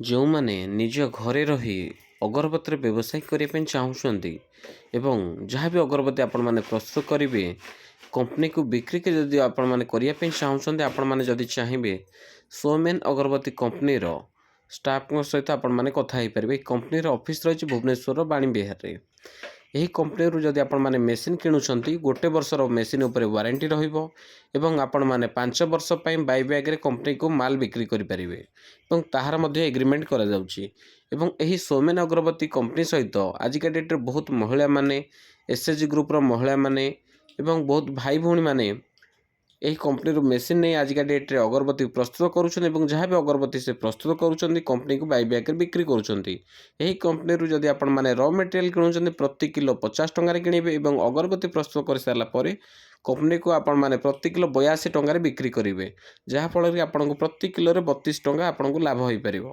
ଯେଉଁମାନେ ନିଜ ଘରେ ରହି ଅଗରବତୀର ବ୍ୟବସାୟ କରିବା ପାଇଁ ଚାହୁଁଛନ୍ତି ଏବଂ ଯାହା ବି ଅଗରବତୀ ଆପଣମାନେ ପ୍ରସ୍ତୁତ କରିବେ କମ୍ପାନୀକୁ ବିକ୍ରି ଯଦି ଆପଣମାନେ କରିବା ପାଇଁ ଚାହୁଁଛନ୍ତି, ଆପଣମାନେ ଯଦି ଚାହିଁବେ ସୋମେନ୍ ଅଗରବତୀ କମ୍ପାନୀର ଷ୍ଟାଫଙ୍କ ସହିତ ଆପଣମାନେ କଥା ହେଇପାରିବେ। ଏହି କମ୍ପାନୀର ଅଫିସ୍ ରହିଛି ଭୁବନେଶ୍ୱରର ବାଣୀ ବିହାରରେ। ଏହି କମ୍ପାନୀରୁ ଯଦି ଆପଣମାନେ ମେସିନ୍ କିଣୁଛନ୍ତି, ଗୋଟେ ବର୍ଷର ମେସିନ୍ ଉପରେ ୱାରେଣ୍ଟି ରହିବ ଏବଂ ଆପଣମାନେ 5 ବର୍ଷ ପାଇଁ ବାଇବ୍ୟାଗ୍ରେ କମ୍ପାନୀକୁ ମାଲ୍ ବିକ୍ରି କରିପାରିବେ ଏବଂ ତାହାର ମଧ୍ୟ ଏଗ୍ରିମେଣ୍ଟ କରାଯାଉଛି। ଏବଂ ଏହି ସୋମେନ୍ ଅଗରବତୀ କମ୍ପାନୀ ସହିତ ଆଜିକା ଡେଟ୍ରେ ବହୁତ ମହିଳାମାନେ, ଏସ୍ଏଚଜି ଗ୍ରୁପ୍ର ମହିଳାମାନେ ଏବଂ ବହୁତ ଭାଇ ଭଉଣୀମାନେ ଏହି କମ୍ପାନୀରୁ ମେସିନ୍ ନେଇ ଆଜିକା ଡେଟ୍ରେ ଅଗରବତୀ ପ୍ରସ୍ତୁତ କରୁଛନ୍ତି ଏବଂ ଯାହା ବି ଅଗରବତୀ ସେ ପ୍ରସ୍ତୁତ କରୁଛନ୍ତି କମ୍ପାନୀକୁ ବାଇବ୍ୟାଗ୍ରେ ବିକ୍ରି କରୁଛନ୍ତି। ଏହି କମ୍ପାନୀରୁ ଯଦି ଆପଣମାନେ ର ମେଟେରିଆଲ୍ କିଣୁଛନ୍ତି ପ୍ରତି କିଲୋ 50 ଟଙ୍କାରେ କିଣିବେ ଏବଂ ଅଗରବତୀ ପ୍ରସ୍ତୁତ କରିସାରିଲା ପରେ କମ୍ପାନୀକୁ ଆପଣମାନେ ପ୍ରତି କିଲୋ 82 ଟଙ୍କାରେ ବିକ୍ରି କରିବେ, ଯାହାଫଳରେ ଆପଣଙ୍କୁ ପ୍ରତି କିଲୋରେ 32 ଟଙ୍କା ଆପଣଙ୍କୁ ଲାଭ ହୋଇପାରିବ।